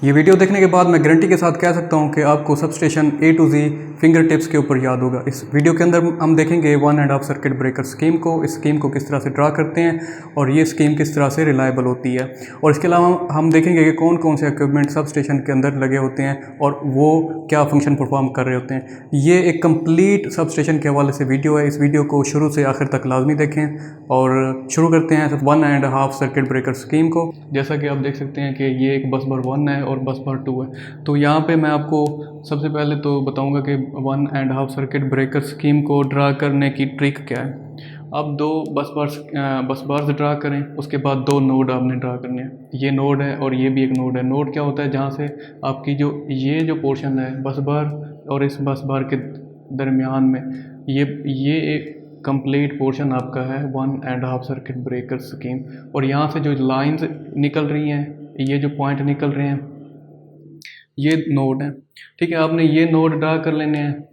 ये वीडियो देखने के बाद मैं गारंटी के साथ कह सकता हूँ कि आपको sub station A to Z finger tips के ऊपर याद होगा। इस वीडियो के अंदर हम देखेंगे 1.5 सर्किट ब्रेकर स्कीम को, इस स्कीम को किस तरह से ड्रा करते हैं और ये स्कीम किस तरह से रिलायबल होती है। और इसके अलावा हम देखेंगे कि कौन कौन से इक्विपमेंट सब स्टेशन के अंदर लगे होते हैं और वो क्या फंक्शन परफॉर्म कर रहे होते हैं। ये एक कंप्लीट सब स्टेशन के हवाले से वीडियो है। इस वीडियो को शुरू से आखिर तक लाजमी देखें और शुरू करते हैं 1.5 सर्किट ब्रेकर स्कीम को। जैसा कि आप देख सकते हैं कि ये एक बस बार 1 है और बस बार 2 है। तो यहाँ पे मैं आपको सबसे पहले तो बताऊंगा कि 1.5 सर्किट ब्रेकर स्कीम को ड्रा करने की ट्रिक क्या है। अब दो बस बार्स ड्रा करें, उसके बाद दो नोड आपने ड्रा करने हैं। ये नोड है और ये भी एक नोड है। नोड क्या होता है? जहाँ से आपकी जो पोर्शन है बस बार और इस बस बार के दरमियान में ये एक कंप्लीट पोर्शन आपका है 1.5 सर्किट ब्रेकर स्कीम। और यहाँ से जो लाइंस निकल रही हैं, ये जो पॉइंट निकल रहे हैं, ये नोड है। ठीक है, आपने ये नोड ड्रा कर लेने हैं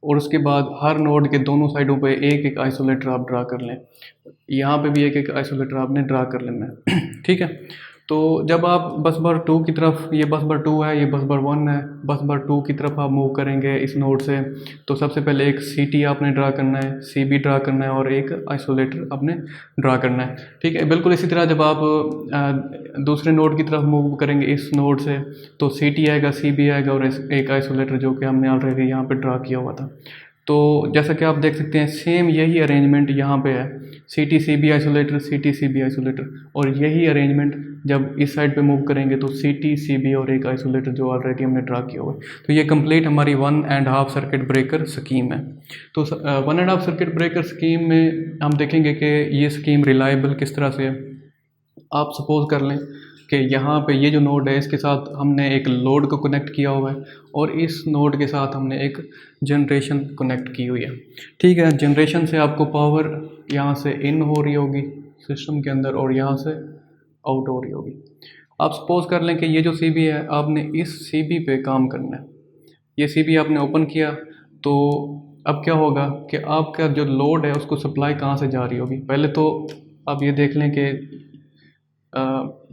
और उसके बाद हर नोड के दोनों साइडों पे एक एक आइसोलेटर आप ड्रा कर लें। यहाँ पे भी एक एक आइसोलेटर आपने ड्रा कर लेना है। ठीक है, तो जब आप बस बार 2 की तरफ, ये बस बार 2 है, ये बस बार 1 है, बस बार 2 की तरफ आप मूव करेंगे इस नोड से, तो सबसे पहले एक CT आपने ड्रा करना है, CB ड्रा करना है और एक आइसोलेटर आपने ड्रा करना है। ठीक है, बिल्कुल इसी तरह जब आप दूसरे नोड की तरफ मूव करेंगे इस नोड से, तो CT आएगा, CB आएगा और एक आइसोलेटर जो कि हमने ऑलरेडी यहाँ पे ड्रा किया हुआ था। तो जैसा कि आप देख सकते हैं सेम यही अरेंजमेंट यहाँ पे है, CT CB isolator, CT CB isolator. और यही अरेंजमेंट जब इस साइड पे मूव करेंगे तो CT CB और एक आइसोलेटर जो ऑलरेडी हमने ड्रा किया हुआ है। तो ये कंप्लीट हमारी 1.5 सर्किट ब्रेकर स्कीम है। तो 1.5 सर्किट ब्रेकर स्कीम में हम देखेंगे कि ये स्कीम रिलायबल किस तरह से है। आप सपोज कर लें कि यहाँ पे ये जो नोड है इसके साथ हमने एक लोड को कनेक्ट किया हुआ है और इस नोड के साथ हमने एक जनरेशन कनेक्ट की हुई है। ठीक है, जनरेशन से आपको पावर यहाँ से इन हो रही होगी सिस्टम के अंदर और यहाँ से आउट हो रही होगी। आप सपोज कर लें कि ये जो CB है, आपने इस CB पे काम करना है। ये CB आपने ओपन किया तो अब क्या होगा कि आपका जो लोड है उसको सप्लाई कहाँ से जा रही होगी। पहले तो आप ये देख लें कि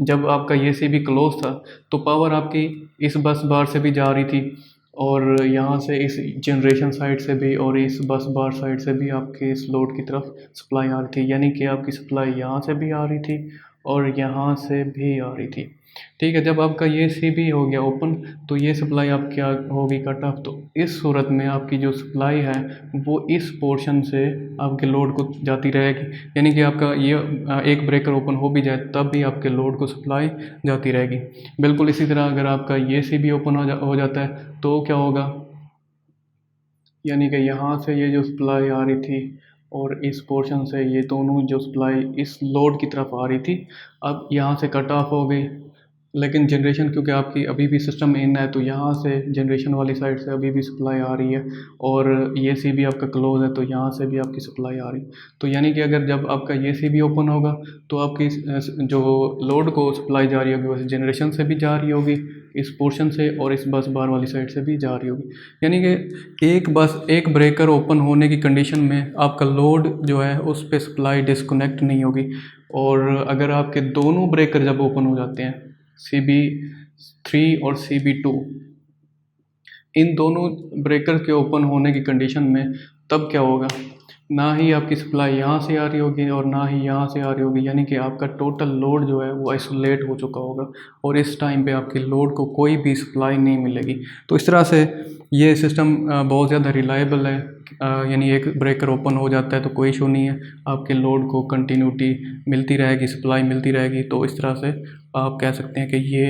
जब आपका ये CB क्लोज था तो पावर आपकी इस बस बार से भी जा रही थी और यहाँ से इस जनरेशन साइड से भी और इस बस बार साइड से भी आपके इस लोड की तरफ सप्लाई आ रही थी। यानी कि आपकी सप्लाई यहाँ से भी आ रही थी और यहाँ से भी आ रही थी। ठीक है, जब आपका ये CB हो गया ओपन तो ये सप्लाई आप क्या होगी, कट ऑफ। तो इस सूरत में आपकी जो सप्लाई है वो इस पोर्शन से आपके लोड को जाती रहेगी। यानी कि आपका ये एक ब्रेकर ओपन हो भी जाए तब भी आपके लोड को सप्लाई जाती रहेगी। बिल्कुल इसी तरह अगर आपका ये CB ओपन हो जाता है तो क्या होगा, यानी कि यहाँ से ये जो सप्लाई आ रही थी और इस पोर्शन से ये दोनों जो सप्लाई इस लोड की तरफ आ रही थी अब यहाँ से कट ऑफ हो गई। लेकिन जनरेशन क्योंकि आपकी अभी भी सिस्टम इन है तो यहाँ से जनरेशन वाली साइड से अभी भी सप्लाई आ रही है और ये CB आपका क्लोज है तो यहाँ से भी आपकी सप्लाई आ रही है। तो यानी कि अगर जब आपका ये CB ओपन होगा तो आपकी जो लोड को सप्लाई जा रही होगी वैसे जनरेशन से भी जा रही होगी इस पोर्शन से और इस बस बार वाली साइड से भी जा रही होगी। यानी कि एक ब्रेकर ओपन होने की कंडीशन में आपका लोड जो है उस पर सप्लाई डिस्कनेक्ट नहीं होगी। और अगर आपके दोनों ब्रेकर जब ओपन हो जाते हैं CB3 और CB2, इन दोनों ब्रेकर के ओपन होने की कंडीशन में तब क्या होगा, ना ही आपकी सप्लाई यहाँ से आ रही होगी और ना ही यहाँ से आ रही होगी। यानी कि आपका टोटल लोड जो है वो आइसोलेट हो चुका होगा और इस टाइम पे आपके लोड को कोई भी सप्लाई नहीं मिलेगी। तो इस तरह से ये सिस्टम बहुत ज़्यादा रिलायबल है। यानी एक ब्रेकर ओपन हो जाता है तो कोई इशू नहीं है, आपके लोड को कंटिन्यूटी मिलती रहेगी, सप्लाई मिलती रहेगी। तो इस तरह से आप कह सकते हैं कि ये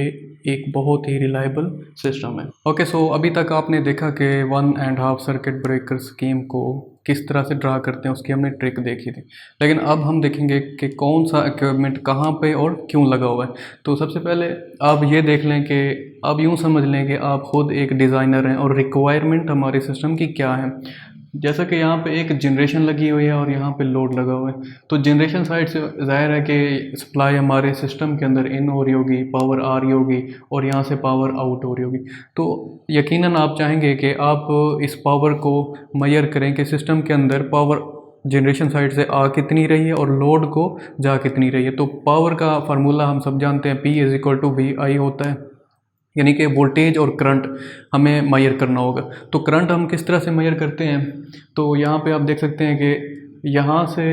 एक बहुत ही रिलायबल सिस्टम है। ओके, सो अभी तक आपने देखा कि 1.5 सर्किट ब्रेकर स्कीम को किस तरह से ड्रा करते हैं, उसकी हमने ट्रिक देखी थी। लेकिन अब हम देखेंगे कि कौन सा इक्विपमेंट कहाँ पे और क्यों लगा हुआ है। तो सबसे पहले आप ये देख लें कि आप यूँ समझ लें कि आप खुद एक डिज़ाइनर हैं और रिक्वायरमेंट हमारे सिस्टम की क्या है। जैसा कि यहाँ पे एक जनरेशन लगी हुई है और यहाँ पे लोड लगा हुआ है, तो जनरेशन साइड से ज़ाहिर है कि सप्लाई हमारे सिस्टम के अंदर इन हो रही होगी, पावर आ रही होगी और यहाँ से पावर आउट हो रही होगी। तो यकीनन आप चाहेंगे कि आप इस पावर को मेजर करें कि सिस्टम के अंदर पावर जनरेशन साइड से आ कितनी रही है और लोड को जा कितनी रही है। तो पावर का फार्मूला हम सब जानते हैं, P = VI होता है। यानी कि वोल्टेज और करंट हमें मेजर करना होगा। तो करंट हम किस तरह से मेजर करते हैं, तो यहाँ पे आप देख सकते हैं कि यहाँ से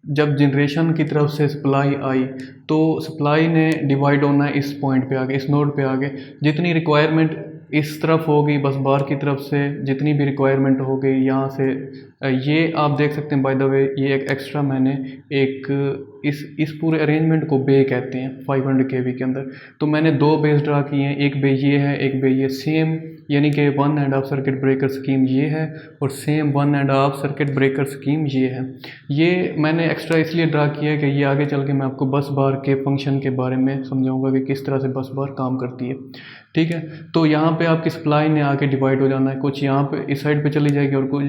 जब जनरेशन की तरफ से सप्लाई आई तो सप्लाई ने डिवाइड होना है इस पॉइंट पे आगे, इस नोड पे आगे। जितनी रिक्वायरमेंट इस तरफ होगी बस बार की तरफ से, जितनी भी रिक्वायरमेंट होगी यहाँ से, ये आप देख सकते हैं। बाय द वे ये एक एक्स्ट्रा मैंने एक इस पूरे अरेंजमेंट को बे कहते हैं 500 kV के अंदर। तो मैंने दो बेस ड्रा किए हैं, एक बे ये है, एक बे ये, सेम यानी कि 1.5 सर्किट ब्रेकर स्कीम ये है और सेम 1.5 सर्किट ब्रेकर स्कीम ये है। ये मैंने एक्स्ट्रा इसलिए ड्रा किया है कि ये आगे चल के मैं आपको बस बार के फंक्शन के बारे में समझाऊंगा कि किस तरह से बस बार काम करती है। ठीक है, तो यहाँ पे आपकी सप्लाई ने आके डिवाइड हो जाना है, कुछ यहाँ पे इस साइड पे चली जाएगी और कुछ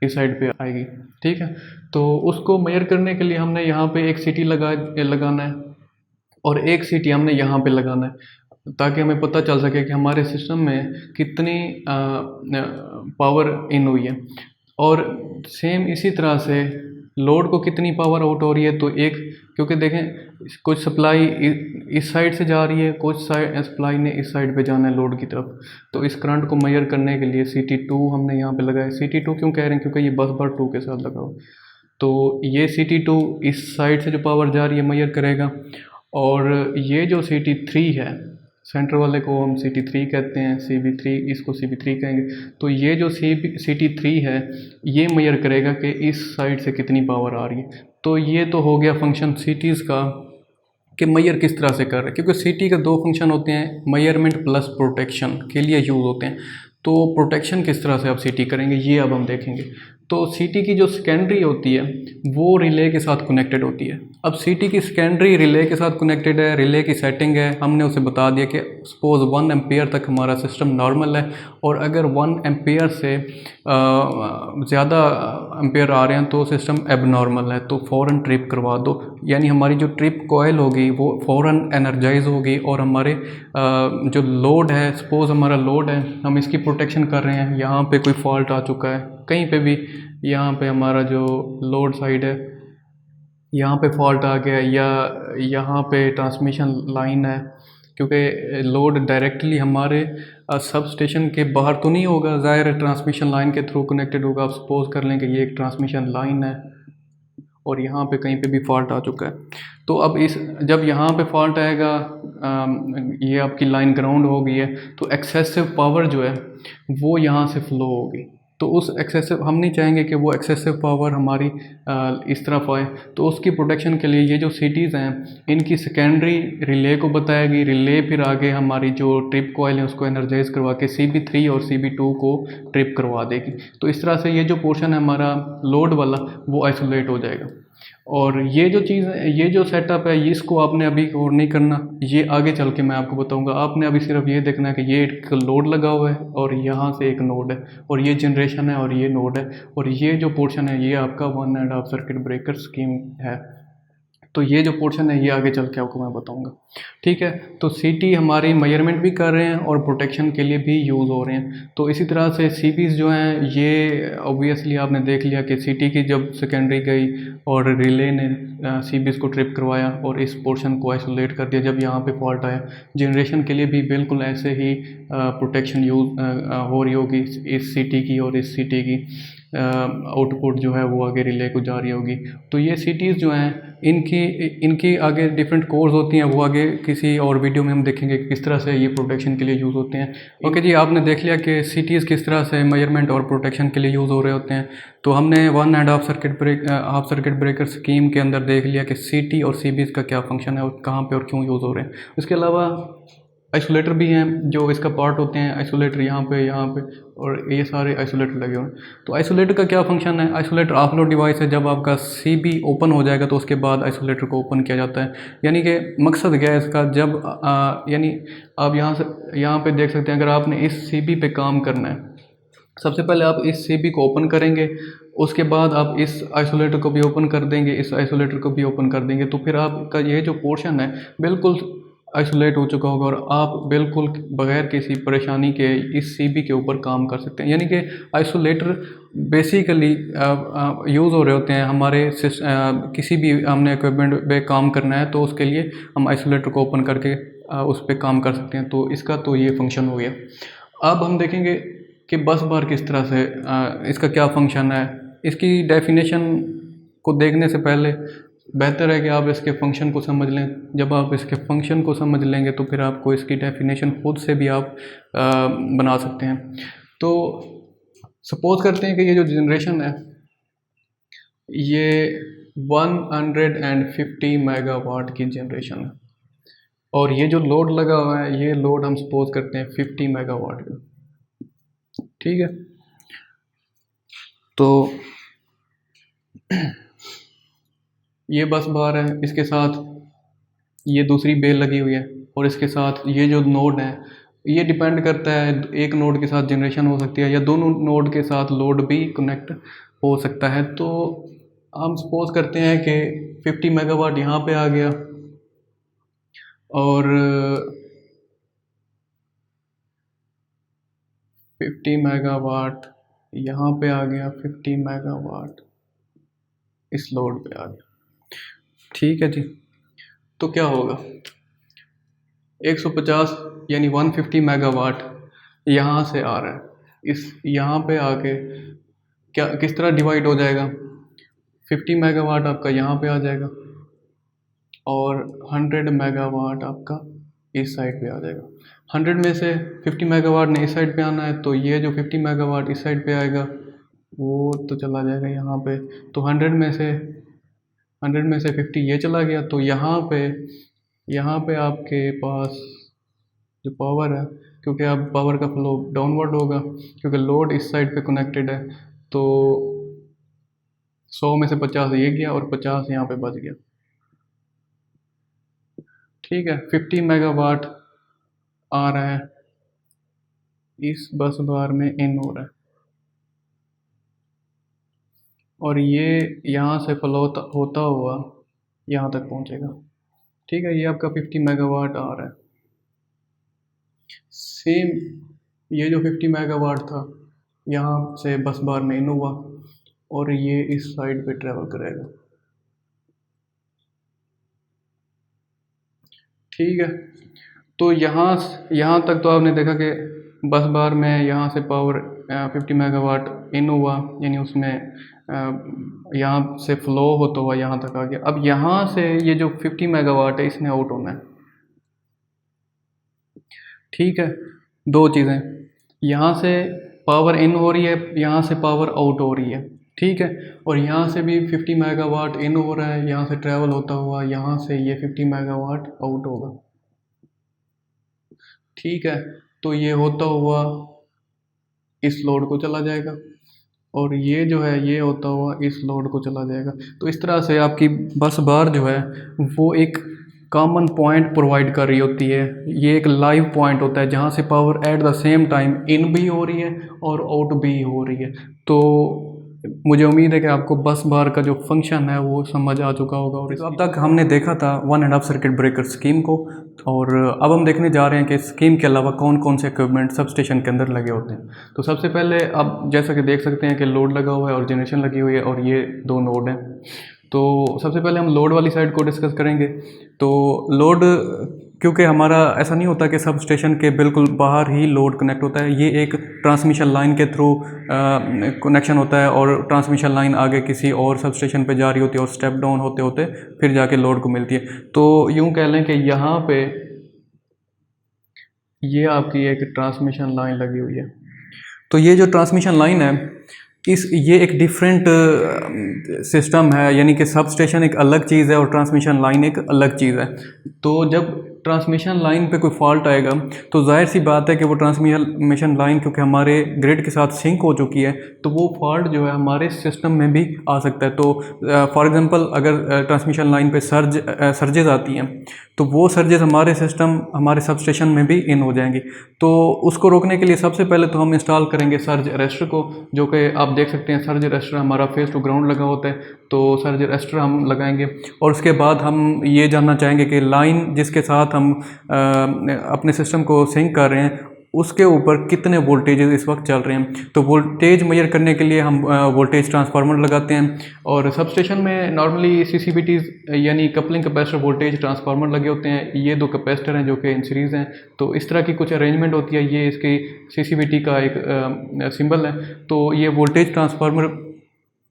इस साइड पे आएगी। ठीक है, तो उसको मेजर करने के लिए हमने यहाँ पे एक सीटी लगाना है और एक सीटी हमने यहाँ पे लगाना है, ताकि हमें पता चल सके कि हमारे सिस्टम में कितनी पावर इन हुई है। और सेम इसी तरह से लोड को कितनी पावर आउट हो रही है। तो एक, क्योंकि देखें कुछ सप्लाई इस साइड से जा रही है, कुछ सप्लाई ने इस साइड पे जाना है लोड की तरफ। तो इस करंट को मेजर करने के लिए CT2 हमने यहाँ पे लगाया। CT2 क्यों कह रहे हैं, क्योंकि ये बस बार 2 के साथ लगा हो। तो ये CT2 इस साइड से जो पावर जा रही है मेजर करेगा, और ये जो CT3 है, सेंटर वाले को हम CT3 कहते हैं, CB3 इसको CB3 कहेंगे। तो ये जो CT3 है ये मेजर करेगा कि इस साइड से कितनी पावर आ रही है। तो ये तो हो गया फंक्शन CTs का कि मेजर किस तरह से कर रहे हैं, क्योंकि CT के दो फंक्शन होते हैं, मेजरमेंट प्लस प्रोटेक्शन के लिए यूज़ होते हैं। तो प्रोटेक्शन किस तरह से आप CT करेंगे ये अब हम देखेंगे। तो CT की जो सेकेंडरी होती है वो रिले के साथ कनेक्टेड होती है। अब CT की सेकेंडरी रिले के साथ कनेक्टेड है, रिले की सेटिंग है, हमने उसे बता दिया कि सपोज 1 एम्पेयर तक हमारा सिस्टम नॉर्मल है, और अगर 1 एम्पेयर से ज़्यादा एम्पेयर आ रहे हैं तो सिस्टम एबनॉर्मल है, तो फ़ौरन ट्रिप करवा दो। यानी हमारी जो ट्रिप कोयल होगी वो फ़ौरन एनर्जाइज होगी, और हमारे जो लोड है, सपोज़ हमारा लोड है, हम इसकी प्रोटेक्शन कर रहे हैं, यहाँ पे कोई फॉल्ट आ चुका है कहीं पे भी, यहाँ पे हमारा जो लोड साइड है यहाँ पे फॉल्ट आ गया, या यहाँ पे ट्रांसमिशन लाइन है, क्योंकि लोड डायरेक्टली हमारे सब स्टेशन के बाहर तो नहीं होगा, ज़ाहिर है ट्रांसमिशन लाइन के थ्रू कनेक्टेड होगा। आप सपोज कर लें कि ये एक ट्रांसमिशन लाइन है और यहाँ पे कहीं पे भी फॉल्ट आ चुका है। तो अब जब यहाँ पे फॉल्ट आएगा, ये आपकी लाइन ग्राउंड हो गई है, तो एक्सेसिव पावर जो है वो यहाँ से फ्लो होगी। तो उस एक्सेसिव, हम नहीं चाहेंगे कि वो एक्सेसिव पावर हमारी इस तरफ आए। तो उसकी प्रोटेक्शन के लिए ये जो सिटीज़ हैं इनकी सेकेंडरी रिले को बताएगी, रिले फिर आगे हमारी जो ट्रिप कॉइल है उसको एनर्जाइज करवा के CB3 और CB2 को ट्रिप करवा देगी। तो इस तरह से ये जो पोर्शन है हमारा लोड वाला वो आइसोलेट हो जाएगा। और ये जो चीज़ है, ये जो सेटअप है, इसको आपने अभी और नहीं करना, ये आगे चल के मैं आपको बताऊंगा। आपने अभी सिर्फ ये देखना है कि ये एक लोड लगा हुआ है और यहाँ से एक नोड है, और ये जनरेशन है और ये नोड है, और ये जो पोर्शन है ये आपका 1.5 सर्किट ब्रेकर स्कीम है। तो ये जो पोर्शन है ये आगे चल के आपको मैं बताऊंगा। ठीक है, तो CT हमारी मेजरमेंट भी कर रहे हैं और प्रोटेक्शन के लिए भी यूज़ हो रहे हैं। तो इसी तरह से CBs जो हैं ये ऑब्वियसली आपने देख लिया कि CT की जब सेकेंडरी गई और रिले ने CBs को ट्रिप करवाया और इस पोर्शन को आइसोलेट कर दिया जब यहाँ पे फॉल्ट आया। जनरेशन के लिए भी बिल्कुल ऐसे ही प्रोटेक्शन यूज़ हो रही होगी इस CT की, और इस CT की आउटपुट जो है वो आगे रिले को जा रही होगी। तो ये CTs जो हैं इनकी आगे डिफरेंट कोर्स होती हैं, वो आगे किसी और वीडियो में हम देखेंगे कि किस तरह से ये प्रोटेक्शन के लिए यूज़ होते हैं। ओके जी, आपने देख लिया कि CTs किस तरह से मेजरमेंट और प्रोटेक्शन के लिए यूज़ हो रहे होते हैं। तो हमने 1.5 सर्किट ब्रेकर स्कीम के अंदर देख लिया कि CT और CBs का क्या फंक्शन है और कहाँ पे और क्यों यूज़ हो रहे हैं। इसके अलावा आइसोलेटर भी हैं जो इसका पार्ट होते हैं। आइसोलेटर यहाँ पे और ये सारे आइसोलेटर लगे हुए हैं। तो आइसोलेटर का क्या फंक्शन है? आइसोलेटर ऑफलोड डिवाइस है। जब आपका CB ओपन हो जाएगा तो उसके बाद आइसोलेटर को ओपन किया जाता है। यानी कि मकसद क्या है इसका, जब यानी आप यहाँ पे देख सकते हैं, अगर आपने इस CB पे काम करना है, सबसे पहले आप इस CB को ओपन करेंगे, उसके बाद आप इस आइसोलेटर को भी ओपन कर देंगे, इस आइसोलेटर को भी ओपन कर देंगे, तो फिर आपका ये जो पोर्शन है बिल्कुल आइसोलेट हो चुका होगा और आप बिल्कुल बगैर किसी परेशानी के इस CB के ऊपर काम कर सकते हैं। यानी कि आइसोलेटर बेसिकली यूज़ हो रहे होते हैं हमारे किसी भी हमने इक्विपमेंट पे काम करना है तो उसके लिए हम आइसोलेटर को ओपन करके उस पर काम कर सकते हैं। तो इसका तो ये फंक्शन हो गया। अब हम देखेंगे कि बस बार किस तरह से इसका क्या फंक्शन है। इसकी डेफिनेशन को देखने से पहले बेहतर है कि आप इसके फंक्शन को समझ लें। जब आप इसके फंक्शन को समझ लेंगे तो फिर आपको इसकी डेफिनेशन खुद से भी आप बना सकते हैं। तो सपोज करते हैं कि ये जो जनरेशन है ये 150 मेगावाट की जनरेशन है और ये जो लोड लगा हुआ है ये लोड हम सपोज करते हैं 50 मेगावाट का, ठीक है। तो ये बस बार है, इसके साथ ये दूसरी बेल लगी हुई है और इसके साथ ये जो नोड है ये डिपेंड करता है, एक नोड के साथ जनरेशन हो सकती है या दोनों नोड के साथ लोड भी कनेक्ट हो सकता है। तो हम सपोज करते हैं कि 50 मेगावाट यहाँ पे आ गया और 50 मेगावाट यहाँ पे आ गया, 50 मेगावाट इस लोड पे आ गया, ठीक है जी। तो क्या होगा, 150 यानी 150 मेगावाट यहाँ से आ रहा है, इस यहाँ पे आके क्या किस तरह डिवाइड हो जाएगा, 50 मेगावाट आपका यहाँ पे आ जाएगा और 100 मेगावाट आपका इस साइड पे आ जाएगा। 100 में से 50 मेगावाट ने इस साइड पे आना है तो ये जो 50 मेगावाट इस साइड पे आएगा वो तो चला जाएगा यहाँ पे। तो 100 में से 50 ये चला गया तो यहाँ पे आपके पास जो पावर है, क्योंकि अब पावर का फ्लो डाउनवर्ड होगा क्योंकि लोड इस साइड पे कनेक्टेड है, तो 100 में से 50 ये गया और 50 यहाँ पे बच गया, ठीक है। 50 मेगावाट आ रहा है इस बस बार में इन हो रहा है और ये यहाँ से फ्लो होता हुआ यहाँ तक पहुँचेगा, ठीक है। ये आपका 50 मेगावाट आ रहा है। सेम ये जो 50 मेगावाट था यहाँ से बस बार में इन हुआ और ये इस साइड पे ट्रेवल करेगा, ठीक है। तो यहाँ तक तो आपने देखा कि बस बार में यहाँ से पावर 50 मेगावाट इन हुआ यानी उसमें यहाँ से फ्लो होता हुआ यहाँ तक आ गया। अब यहाँ से ये जो 50 मेगावाट है इसने आउट होना है, ठीक है। दो चीज़ें, यहाँ से पावर इन हो रही है, यहाँ से पावर आउट हो रही है, ठीक है। और यहाँ से भी 50 मेगावाट इन हो रहा है, यहाँ से ट्रैवल होता हुआ यहाँ से ये 50 मेगावाट आउट होगा, ठीक है। तो ये होता हुआ इस लोड को चला जाएगा और ये जो है ये होता हुआ इस लोड को चला जाएगा। तो इस तरह से आपकी बस बार जो है वो एक कॉमन पॉइंट प्रोवाइड कर रही होती है। ये एक लाइव पॉइंट होता है जहाँ से power at the same time in भी हो रही है और आउट भी हो रही है। तो मुझे उम्मीद है कि आपको बस बार का जो फंक्शन है वो समझ आ चुका होगा। और अब तक हमने देखा था 1.5 सर्किट ब्रेकर स्कीम को और अब हम देखने जा रहे हैं कि स्कीम के अलावा कौन कौन से इक्विपमेंट सब स्टेशन के अंदर लगे होते हैं। तो सबसे पहले आप जैसा कि देख सकते हैं कि लोड लगा हुआ है और जनरेशन लगी हुई है और ये दो नोड हैं। तो सबसे पहले हम लोड वाली साइड को डिस्कस करेंगे। तो लोड, क्योंकि हमारा ऐसा नहीं होता कि सब स्टेशन के बिल्कुल बाहर ही लोड कनेक्ट होता है, ये एक ट्रांसमिशन लाइन के थ्रू कनेक्शन होता है और ट्रांसमिशन लाइन आगे किसी और सब स्टेशन पे जा रही होती है और स्टेप डाउन होते होते फिर जाके लोड को मिलती है। तो यूँ कह लें कि यहाँ पे ये आपकी एक ट्रांसमिशन लाइन लगी हुई है। तो ये जो ट्रांसमिशन लाइन है ये एक डिफरेंट सिस्टम है, यानी कि सब स्टेशन एक अलग चीज़ है और ट्रांसमिशन लाइन एक अलग चीज़ है। तो जब ट्रांसमिशन लाइन पे कोई फॉल्ट आएगा तो जाहिर सी बात है कि वो ट्रांसमिशन लाइन क्योंकि हमारे ग्रिड के साथ सिंक हो चुकी है तो वो फॉल्ट जो है हमारे सिस्टम में भी आ सकता है। तो फॉर एग्जांपल अगर ट्रांसमिशन लाइन पे सर्जेस आती हैं तो वो सर्जेस हमारे सब स्टेशन में भी इन हो जाएंगी। तो उसको रोकने के लिए सबसे पहले तो हम इंस्टॉल करेंगे सर्ज अरेस्टर को, जो कि आप देख सकते हैं सर्ज अरेस्टर हमारा फेस टू ग्राउंड लगा होता है। तो सर्ज अरेस्टर हम लगाएंगे और उसके बाद हम ये जानना चाहेंगे कि लाइन जिसके साथ हम अपने सिस्टम को सिंक कर रहे हैं उसके ऊपर कितने वोल्टेजेस इस वक्त चल रहे हैं। तो वोल्टेज मेजर करने के लिए हम वोल्टेज ट्रांसफार्मर लगाते हैं, और सबस्टेशन में नॉर्मली CCVTs यानी कपलिंग कैपेसिटर वोल्टेज ट्रांसफार्मर लगे होते हैं। ये दो कैपेसिटर हैं जो कि इन सीरीज़ हैं, तो इस तरह की कुछ अरेंजमेंट होती है। ये इसकी CCVT का एक सिंबल है। तो ये वोल्टेज ट्रांसफार्मर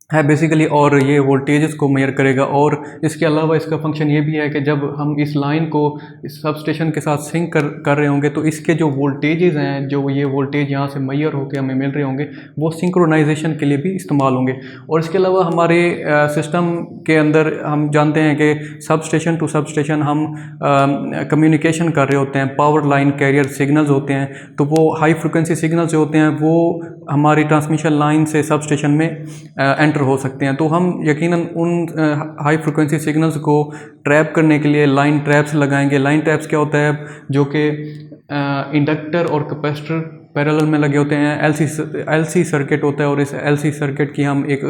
है बेसिकली, और ये वोल्टेजेस को मेजर करेगा। और इसके अलावा इसका फंक्शन ये भी है कि जब हम इस लाइन को इस सब स्टेशन के साथ सिंक कर रहे होंगे, तो इसके जो वोल्टेजेस हैं, जो ये वोल्टेज यहाँ से मेजर होकर हमें मिल रहे होंगे, वो सिंक्रोनाइजेशन के लिए भी इस्तेमाल होंगे। और इसके अलावा हमारे सिस्टम के अंदर हम जानते हैं कि substation to substation हम कम्युनिकेशन कर रहे होते हैं, पावर लाइन कैरियर सिग्नल्स होते हैं। तो वो हाई फ्रिक्वेंसी सिग्नल्स जो होते हैं वो हमारी ट्रांसमिशन लाइन से सब स्टेशन में एंटर हो सकते हैं। तो हम यकीनन उन हाई फ्रिक्वेंसी सिग्नल्स को ट्रैप करने के लिए लाइन ट्रैप्स लगाएंगे। लाइन ट्रैप्स क्या होता है, जो कि इंडक्टर और कैपेसिटर पैरेलल में लगे होते हैं। LC सर्किट होता है, और इस LC सर्किट की हम एक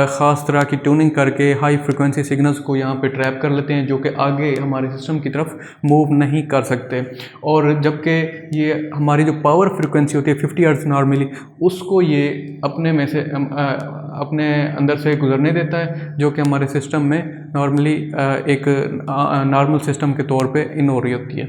ख़ास तरह की ट्यूनिंग करके हाई फ्रिक्वेंसी सिग्नल्स को यहाँ पे ट्रैप कर लेते हैं, जो कि आगे हमारे सिस्टम की तरफ मूव नहीं कर सकते। और जबकि ये हमारी जो पावर फ्रिक्वेंसी होती है 50 हर्ट्ज़ नॉर्मली, उसको ये अपने में से अपने अंदर से गुजरने देता है, जो कि हमारे सिस्टम में नॉर्मली एक नॉर्मल सिस्टम के तौर पे इन हो रही होती है।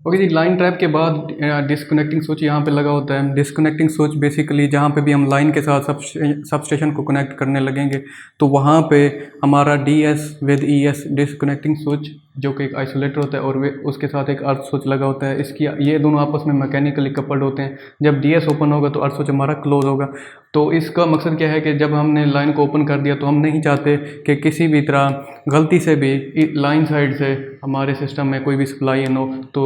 ओके जी, लाइन ट्रैप के बाद डिस्कनेक्टिंग स्विच यहाँ पे लगा होता है। डिस्कनेक्टिंग स्विच बेसिकली जहाँ पे भी हम लाइन के साथ सब स्टेशन को कनेक्ट करने लगेंगे, तो वहाँ पे हमारा DS with ES disconnecting switch, जो कि एक आइसोलेटर होता है, और वे उसके साथ एक अर्थ स्विच लगा होता है। इसकी ये दोनों आपस में मैकेनिकली कपल्ड होते हैं। जब DS ओपन होगा तो अर्थ स्विच हमारा क्लोज होगा। तो इसका मकसद क्या है कि जब हमने लाइन को ओपन कर दिया, तो हम नहीं चाहते कि किसी भी तरह गलती से भी लाइन साइड से हमारे सिस्टम में कोई भी सप्लाई इन हो। तो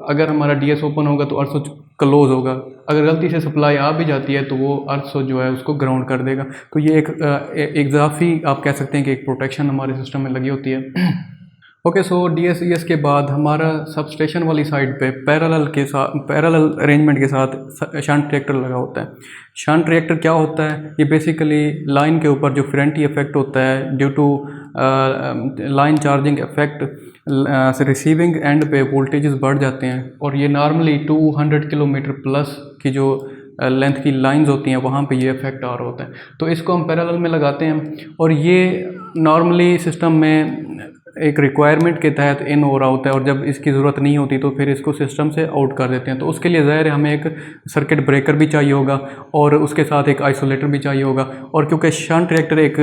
अगर हमारा DS ओपन होगा तो अर्थ स्विच क्लोज होगा। अगर गलती से सप्लाई आ भी जाती है तो वो अर्थ स्विच जो है उसको ग्राउंड कर देगा। तो ये एक इजाफी आप कह सकते हैं कि एक प्रोटेक्शन हमारे सिस्टम में लगी होती है। ओके, सो DS ES के बाद हमारा सबस्टेशन वाली साइड पे पैरेलल अरेंजमेंट के साथ शंट रिएक्टर लगा होता है। शंट रिएक्टर क्या होता है? ये बेसिकली लाइन के ऊपर जो फेरेंटी इफेक्ट होता है due to line charging effect, receiving end पे वोल्टेजेस बढ़ जाते हैं, और ये नॉर्मली 200 किलोमीटर प्लस की जो लेंथ की लाइंस होती हैं वहाँ पे ये इफेक्ट आ रहा होता है। तो इसको हम पैरेलल में लगाते हैं, और ये नॉर्मली सिस्टम में एक रिक्वायरमेंट के तहत इन हो रहा होता है, और जब इसकी ज़रूरत नहीं होती तो फिर इसको सिस्टम से आउट कर देते हैं। तो उसके लिए ज़ाहिर है हमें एक सर्किट ब्रेकर भी चाहिए होगा, और उसके साथ एक आइसोलेटर भी चाहिए होगा। और क्योंकि शंट रिएक्टर एक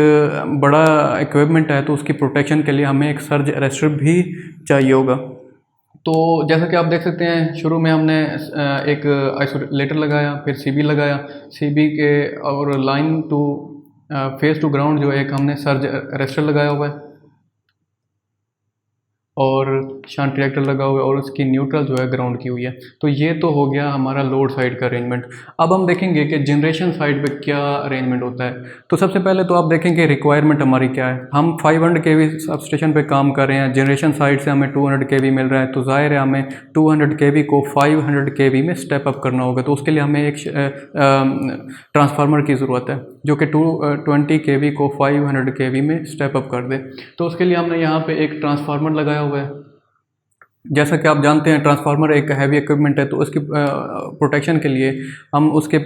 बड़ा इक्विपमेंट है, तो उसकी प्रोटेक्शन के लिए हमें एक सर्ज अरेस्टर भी चाहिए होगा। तो जैसा कि आप देख सकते हैं, शुरू में हमने एक आइसोलेटर लगाया, फिर CB लगाया, CB के और line to phase to ground जो एक हमने सर्ज अरेस्टर लगाया हुआ है, और शंट रिएक्टर लगा हुआ है, और उसकी न्यूट्रल जो है ग्राउंड की हुई है। तो ये तो हो गया हमारा लोड साइड का अरेंजमेंट। अब हम देखेंगे कि जनरेशन साइड पे क्या अरेंजमेंट होता है। तो सबसे पहले तो आप देखेंगे रिक्वायरमेंट हमारी क्या है। हम 500 kV सबस्टेशन पे काम कर रहे हैं, जनरेशन साइड से हमें 200 kV मिल रहा है, तो ज़ाहिर है हमें 200 kV को 500 kV में स्टेप अप करना होगा। तो उसके लिए हमें एक ट्रांसफार्मर की ज़रूरत है जो कि 220 kV को 500 kV में स्टेप अप कर दे। तो उसके लिए हमने यहाँ पे एक ट्रांसफार्मर लगाया हुआ है। जैसा कि आप जानते हैं, ट्रांसफार्मर एक हैवी इक्विपमेंट है, तो उसकी प्रोटेक्शन के लिए हम उसके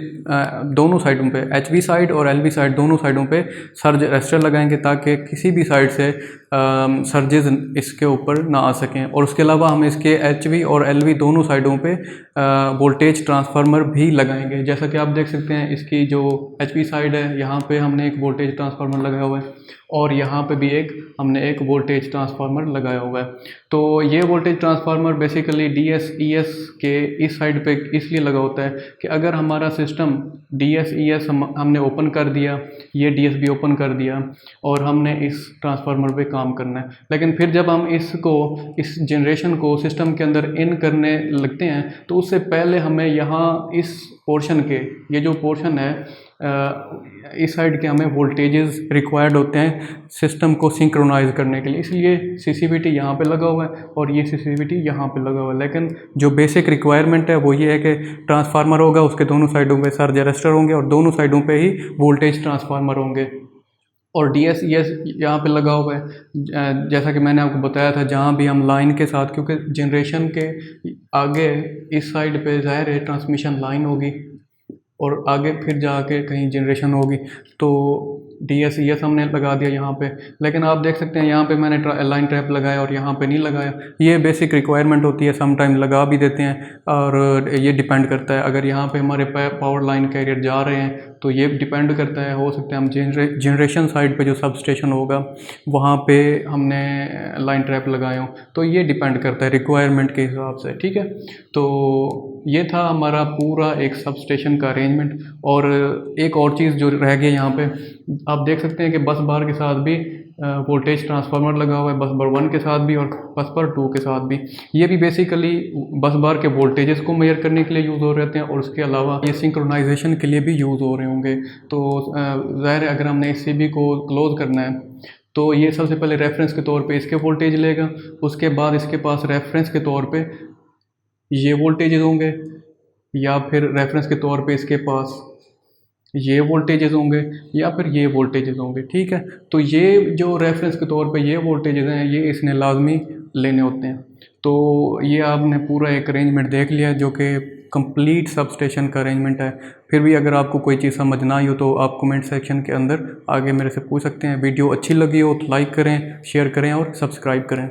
दोनों साइडों पे, HV साइड और LV साइड, दोनों साइडों पे सर्ज अरेस्टर लगाएंगे, ताकि किसी भी साइड से सर्जेस इसके ऊपर ना आ सकें। और उसके अलावा हम इसके HV और LV दोनों साइडों पे वोल्टेज ट्रांसफार्मर भी लगाएंगे। जैसा कि आप देख सकते हैं, इसकी जो HV साइड है, यहाँ पे हमने एक वोल्टेज ट्रांसफार्मर लगाया हुआ है, और यहाँ पे भी हमने एक वोल्टेज ट्रांसफार्मर लगाया हुआ है। तो ये voltage transformer basically DS ES के इस साइड पे इसलिए लगा होता है कि अगर हमारा सिस्टम DS ES हमने ओपन कर दिया, ये DS भी ओपन कर दिया, और हमने इस ट्रांसफार्मर पे काम करना है, लेकिन फिर जब हम इस जनरेशन को सिस्टम के अंदर इन करने लगते हैं, तो उससे पहले हमें यहाँ इस पोर्शन के, ये जो पोर्शन है इस साइड के, हमें वोल्टेजेस रिक्वायर्ड होते हैं सिस्टम को सिंक्रोनाइज करने के लिए। इसलिए CCVT यहाँ पे लगा हुआ है, और ये CCVT यहाँ पे लगा हुआ है। लेकिन जो बेसिक रिक्वायरमेंट है वो ये है कि ट्रांसफार्मर होगा, उसके दोनों साइडों पे सर्ज अरेस्टर होंगे, और दोनों साइडों पे ही वोल्टेज ट्रांसफार्मर होंगे। और DSES यहाँ पे लगा हुआ है। जैसा कि मैंने आपको बताया था, जहाँ भी हम लाइन के साथ, क्योंकि जनरेशन के आगे इस साइड पे ज़ाहिर है ट्रांसमिशन लाइन होगी और आगे फिर जाके कहीं जनरेशन होगी, तो DSES हमने लगा दिया यहाँ पे। लेकिन आप देख सकते हैं यहाँ पे मैंने लाइन ट्रैप लगाया और यहाँ पे नहीं लगाया। ये बेसिक रिक्वायरमेंट होती है, सम टाइम लगा भी देते हैं और ये डिपेंड करता है। अगर यहाँ पे हमारे पावर लाइन कैरियर जा रहे हैं तो ये डिपेंड करता है, हो सकता है हम जनरेशन साइड पे जो सब स्टेशन होगा वहाँ पे हमने लाइन ट्रैप लगाए हों, तो ये डिपेंड करता है रिक्वायरमेंट के हिसाब से, ठीक है। तो ये था हमारा पूरा एक सब स्टेशन का अरेंजमेंट। और एक और चीज़ जो रह गई यहाँ पे, आप देख सकते हैं कि बस बार के साथ भी वोल्टेज ट्रांसफार्मर लगा हुआ है, बस बार 1 के साथ भी और बस बार 2 के साथ भी। ये भी बेसिकली बस बार के वोल्टेजेस को मेजर करने के लिए यूज़ हो रहे हैं और उसके अलावा ये सिंक्रोनाइजेशन के लिए भी यूज़ हो रहे होंगे। तो ज़ाहिर है अगर हमने इस CB को क्लोज़ करना है तो ये सबसे पहले रेफरेंस के तौर पे इसके वोल्टेज लेगा, उसके बाद इसके पास रेफरेंस के तौर पे ये वोल्टेजेस होंगे, या फिर रेफरेंस के तौर पे इसके पास ये वोल्टेजेस होंगे, या फिर ये वोल्टेजेस होंगे, ठीक है। तो ये जो रेफरेंस के तौर पे ये वोल्टेजेस हैं, ये इसने लाजमी लेने होते हैं। तो ये आपने पूरा एक अरेंजमेंट देख लिया जो कि कंप्लीट सब स्टेशन का अरेंजमेंट है। फिर भी अगर आपको कोई चीज़ समझ ना आई हो तो आप कमेंट सेक्शन के अंदर आगे मेरे से पूछ सकते हैं। वीडियो अच्छी लगी हो तो लाइक करें, शेयर करें और सब्सक्राइब करें।